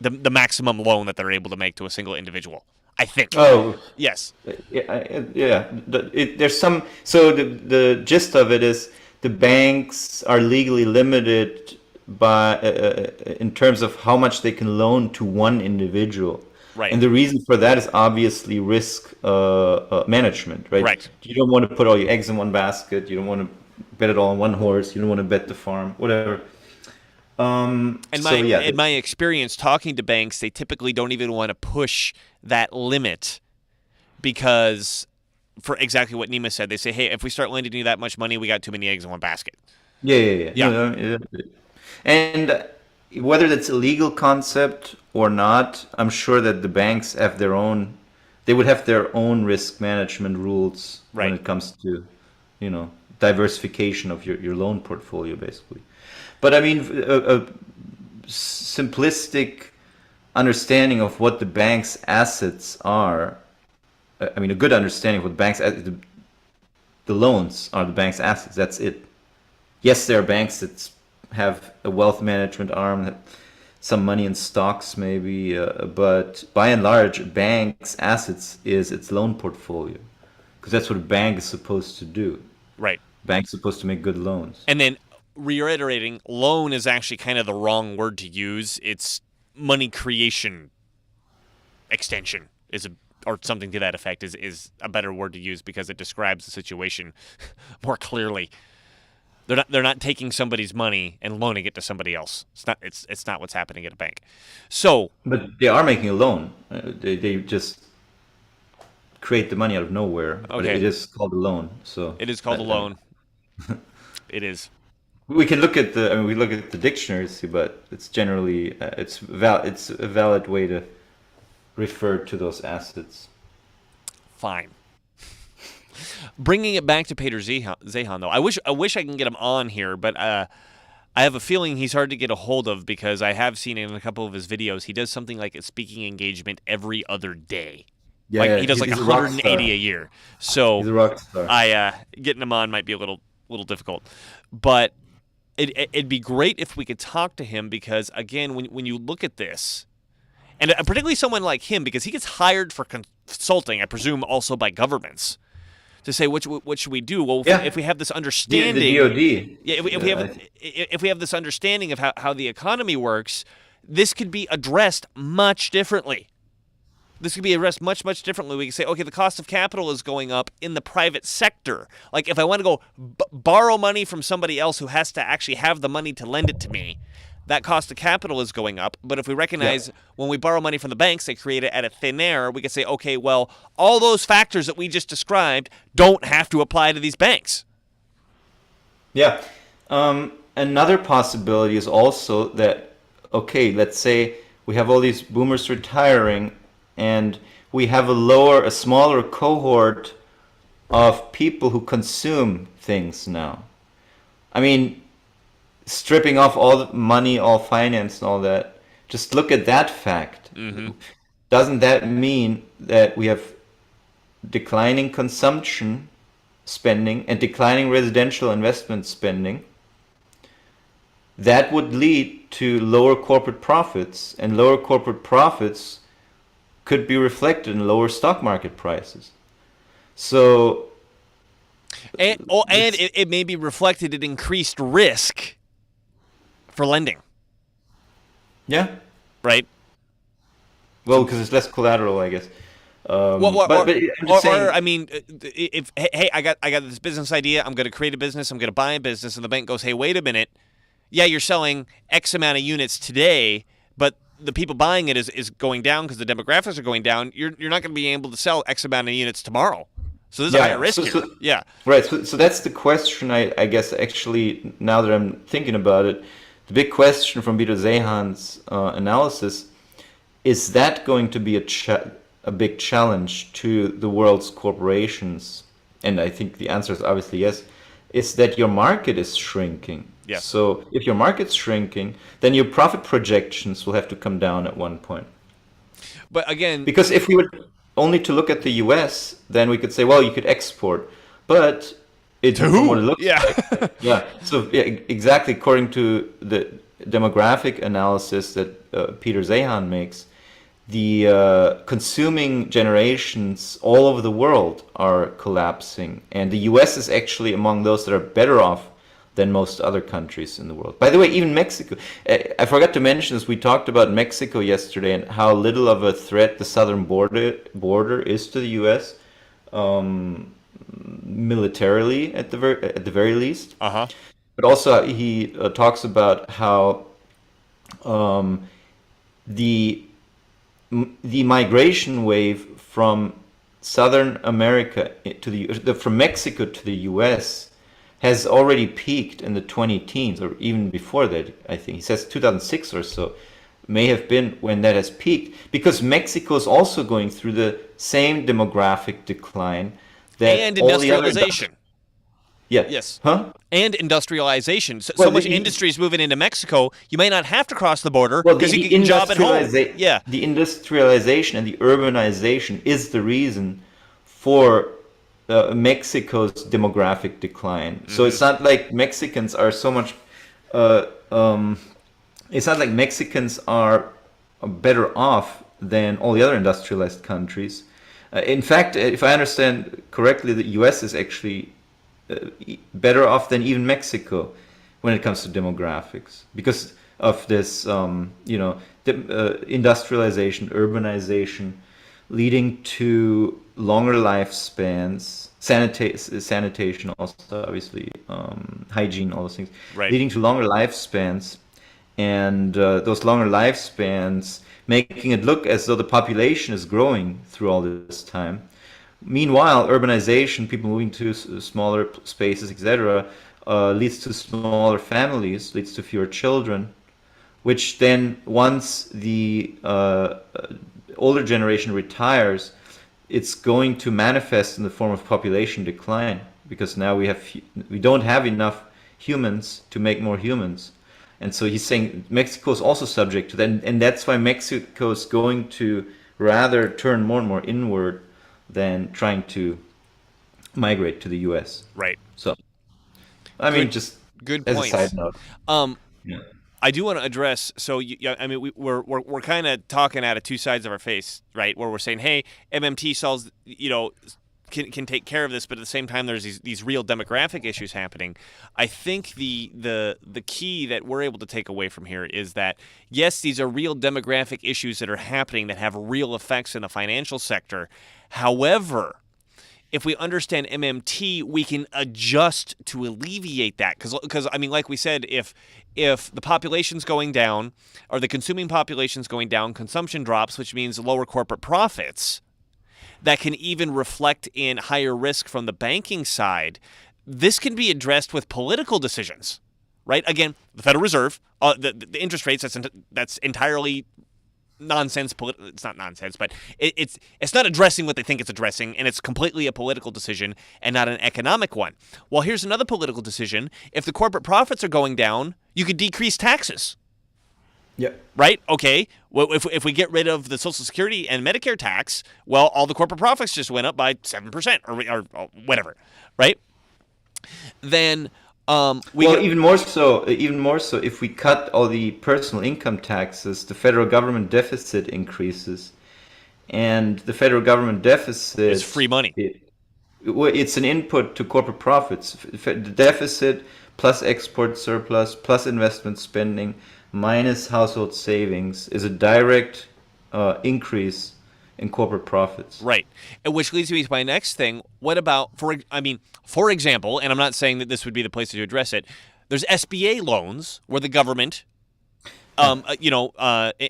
the maximum loan that they're able to make to a single individual. I think. Oh. Yes. Yeah. There's some. So the gist of it is the banks are legally limited by in terms of how much they can loan to one individual. Right. And the reason for that is obviously risk management, right? Right. You don't want to put all your eggs in one basket. You don't want to bet it all on one horse. You don't want to bet the farm, whatever. In my experience talking to banks, they typically don't even want to push that limit because, for exactly what Nima said, they say, hey, if we start lending you that much money, we got too many eggs in one basket. Yeah. And whether that's a legal concept or not, I'm sure that the banks have they would have their own risk management rules when it comes to, diversification of your loan portfolio, basically. But I mean, a simplistic understanding of what the bank's assets are, a good understanding of what the loans are the bank's assets, that's it. Yes, there are banks that have a wealth management arm, some money in stocks maybe, but by and large, a bank's assets is its loan portfolio, because that's what a bank is supposed to do. Right. Bank's supposed to make good loans. And then, reiterating, loan is actually kind of the wrong word to use. It's money creation extension or something to that effect is a better word to use because it describes the situation more clearly. They're not taking somebody's money and loaning it to somebody else. It's not what's happening at a bank. So, but they are making a loan. They just create the money out of nowhere. Okay. But it is called a loan. So it is called a loan. It is. We can look at we look at the dictionaries, but it's generally it's a valid way to refer to those assets. Fine. Bringing it back to Peter Zehan, though, I wish I can get him on here, but I have a feeling he's hard to get a hold of because I have seen in a couple of his videos he does something like a speaking engagement every other day. Yeah, Like he does like he's a rock 180 star. a year. So He's a rock star. getting him on might be a little difficult, but it'd be great if we could talk to him because again, when you look at this, and particularly someone like him because he gets hired for consulting, I presume also by governments, to say what should we do? Well, if we have this understanding, The DoD. yeah, if we have this understanding of how the economy works, this could be addressed much differently. This could be addressed much, much differently. We can say, okay, the cost of capital is going up in the private sector. Like if I want to go borrow money from somebody else who has to actually have the money to lend it to me, that cost of capital is going up. But if we recognize when we borrow money from the banks, they create it out of thin air, we can say, okay, well, all those factors that we just described don't have to apply to these banks. Yeah. Another possibility is also that, okay, let's say we have all these boomers retiring and we have a smaller cohort of people who consume things now. I mean, stripping off all the money, all finance and all that, just look at that fact. Mm-hmm. Doesn't that mean that we have declining consumption spending and declining residential investment spending? That would lead to lower corporate profits, and lower corporate profits could be reflected in lower stock market prices. So, and it may be reflected in increased risk for lending. Yeah. Right. Well, because it's less collateral, I guess. I mean, if hey, I got this business idea, I'm going to create a business, I'm going to buy a business, and the bank goes, hey, wait a minute, yeah, you're selling X amount of units today, but the people buying it is going down because the demographics are going down. You're not going to be able to sell X amount of units tomorrow. So there's a higher risk here. Yeah. Right. So that's the question, I guess, actually, now that I'm thinking about it, the big question from Peter Zehan's analysis, is that going to be a big challenge to the world's corporations? And I think the answer is obviously yes. Is that your market is shrinking. Yeah. So if your market's shrinking, then your profit projections will have to come down at one point. But again, because if we were only to look at the US, then we could say, well, you could export. But it's what it looks like. Yeah. So exactly according to the demographic analysis that Peter Zehan makes, the consuming generations all over the world are collapsing, and the US is actually among those that are better off than most other countries in the world. By the way, even Mexico. I forgot to mention this. We talked about Mexico yesterday and how little of a threat the southern border is to the US, militarily at the very least. Uh-huh. But also he talks about how the migration wave from Southern America from Mexico to the U.S. has already peaked in the 2010s, or even before that. I think he says 2006 or so may have been when that has peaked, because Mexico is also going through the same demographic decline that and all the other industrialization. Yeah. Yes. Huh? And industrialization. So much industry is moving into Mexico, you may not have to cross the border because you can job at home. Yeah. The industrialization and the urbanization is the reason for Mexico's demographic decline. Mm-hmm. So it's not like Mexicans are so much. It's not like Mexicans are better off than all the other industrialized countries. In fact, if I understand correctly, the U.S. is actually better off than even Mexico when it comes to demographics, because of this, industrialization, urbanization, leading to longer lifespans, sanitation, also obviously, hygiene, all those things, right, leading to longer lifespans, and those longer lifespans making it look as though the population is growing through all this time. Meanwhile, urbanization, people moving to smaller spaces, etc., leads to smaller families, leads to fewer children, which then, once the older generation retires, it's going to manifest in the form of population decline, because now we don't have enough humans to make more humans. And so he's saying Mexico is also subject to that, and that's why Mexico is going to rather turn more and more inward than trying to migrate to the U.S. Right. So, I mean, just good as points. a side note. Yeah. I do want to address. So, I mean, we're kind of talking out of two sides of our face, right? Where we're saying, hey, MMT solves, can take care of this, but at the same time, there's these real demographic issues happening. I think the key that we're able to take away from here is that, yes, these are real demographic issues that are happening that have real effects in the financial sector. However, if we understand MMT, we can adjust to alleviate that. Because I mean, like we said, if the population's going down, or the consuming population's going down, consumption drops, which means lower corporate profits, that can even reflect in higher risk from the banking side. This can be addressed with political decisions, right? Again, the Federal Reserve, the interest rates, that's entirely nonsense. It's not nonsense, but it's not addressing what they think it's addressing, and it's completely a political decision and not an economic one. Well, here's another political decision. If the corporate profits are going down, you could decrease taxes. Yep. Right? Okay. Well, if we get rid of the Social Security and Medicare tax, well, all the corporate profits just went up by 7% or whatever, right? Then even more so, if we cut all the personal income taxes, the federal government deficit increases, and the federal government deficit is free money. It's an input to corporate profits. The deficit plus export surplus plus investment spending minus household savings is a direct increase in corporate profits. Right. And which leads me to my next thing. What about, for example, and I'm not saying that this would be the place to address it, there's SBA loans where the government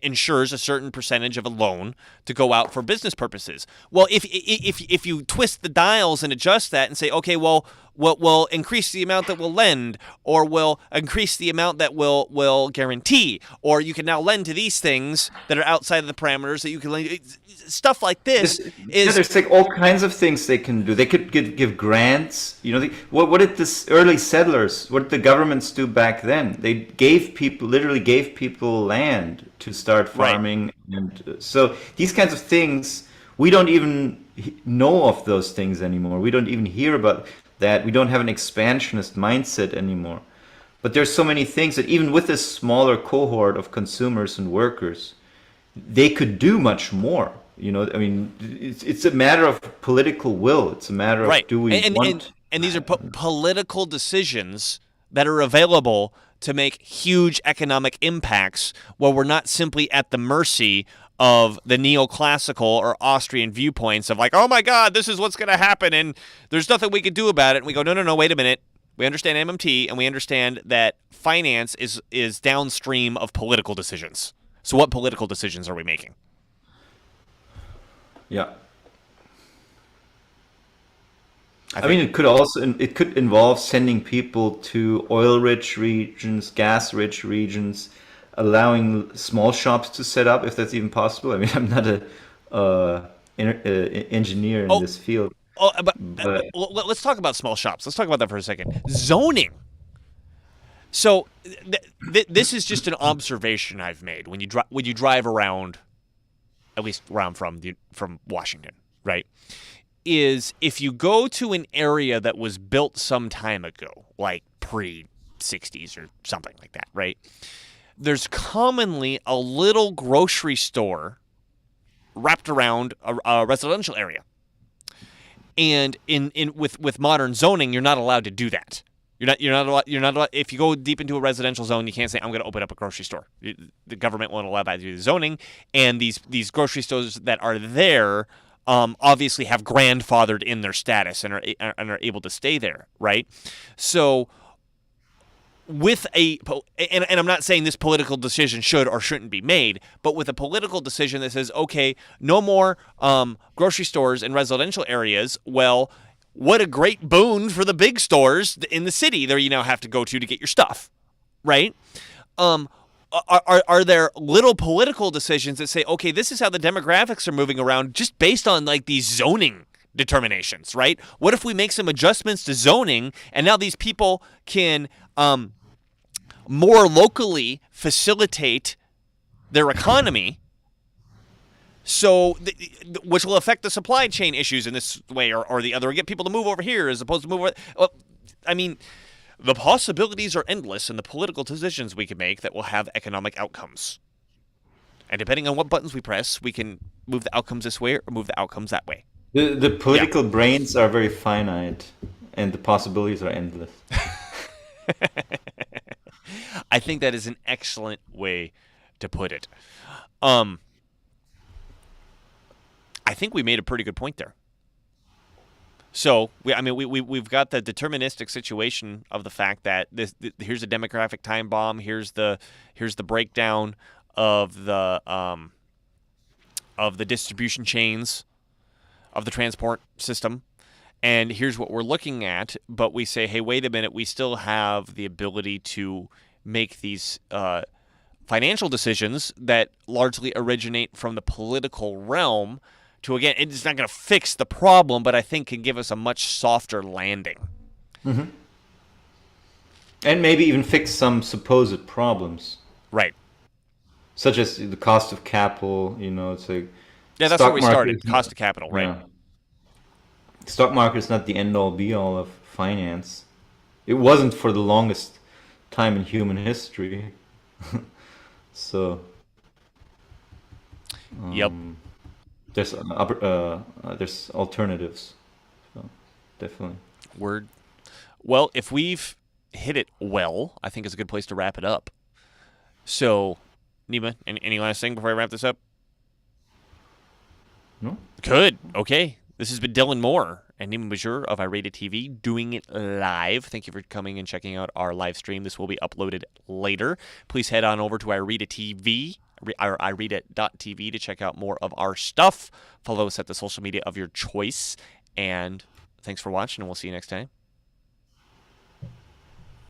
insures a certain percentage of a loan to go out for business purposes. Well, if you twist the dials and adjust that and say, okay, well, we'll increase the amount that we'll lend, or we'll increase the amount that we'll guarantee, or you can now lend to these things that are outside of the parameters that you can lend. Stuff like this there's like all kinds of things they can do. They could give grants. What did the early settlers? What did the governments do back then? They literally gave people land to start farming, right. And so these kinds of things, we don't even know of those things anymore. We don't even hear about that. We don't have an expansionist mindset anymore. But there's so many things that even with this smaller cohort of consumers and workers, they could do much more. It's a matter of political will. It's a matter of right. do we want... And these are political decisions that are available to make huge economic impacts, where we're not simply at the mercy of the neoclassical or Austrian viewpoints of like, oh my God, this is what's going to happen, and there's nothing we can do about it. And we go, no, wait a minute. We understand MMT, and we understand that finance is downstream of political decisions. So what political decisions are we making? Yeah. I mean, it could involve sending people to oil-rich regions, gas-rich regions, allowing small shops to set up, if that's even possible. I mean, I'm not a engineer in this field. But let's talk about small shops. Let's talk about that for a second. Zoning. So this is just an observation I've made when you drive around, at least where I'm from Washington, right? Is if you go to an area that was built some time ago, like pre-60s or something like that, right? There's commonly a little grocery store wrapped around a residential area. And with modern zoning, you're not allowed to do that. You're not allowed, if you go deep into a residential zone, you can't say, I'm going to open up a grocery store. The government won't allow that to do the zoning. And these grocery stores that are there obviously have grandfathered in their status and are able to stay there, right? So with and I'm not saying this political decision should or shouldn't be made, but with a political decision that says, okay, no more grocery stores in residential areas, well, what a great boon for the big stores in the city there you now have to go to get your stuff, right? are there little political decisions that say, okay, this is how the demographics are moving around just based on like these zoning determinations, right? What if we make some adjustments to zoning and now these people can more locally facilitate their economy, so which will affect the supply chain issues in this way or the other, or get people to move over here as opposed to move over. Well, I mean, the possibilities are endless in the political decisions we can make that will have economic outcomes. And depending on what buttons we press, we can move the outcomes this way or move the outcomes that way. The political brains are very finite, and the possibilities are endless. I think that is an excellent way to put it. I think we made a pretty good point there. So, we've got the deterministic situation of the fact that here's a demographic time bomb. Here's the breakdown of the distribution chains of the transport system, and here's what we're looking at. But we say, hey, wait a minute, we still have the ability to make these financial decisions that largely originate from the political realm. To, again, it's not going to fix the problem, but I think can give us a much softer landing. Mm-hmm. And maybe even fix some supposed problems. Right. Such as the cost of capital, it's like... Yeah, that's where we started, cost of capital, right? Yeah. Stock market is not the end-all, be-all of finance. It wasn't for the longest time in human history. So... Yep. There's alternatives, so definitely. Word. Well, if we've hit it well, I think it's a good place to wrap it up. So, Nima, any last thing before I wrap this up? No. Good. Okay. This has been Dylan Moore and Nima Majur of IridaTV doing it live. Thank you for coming and checking out our live stream. This will be uploaded later. Please head on over to IridaTV. Our IridaTV to check out more of our stuff. Follow us at the social media of your choice. And thanks for watching, and we'll see you next time.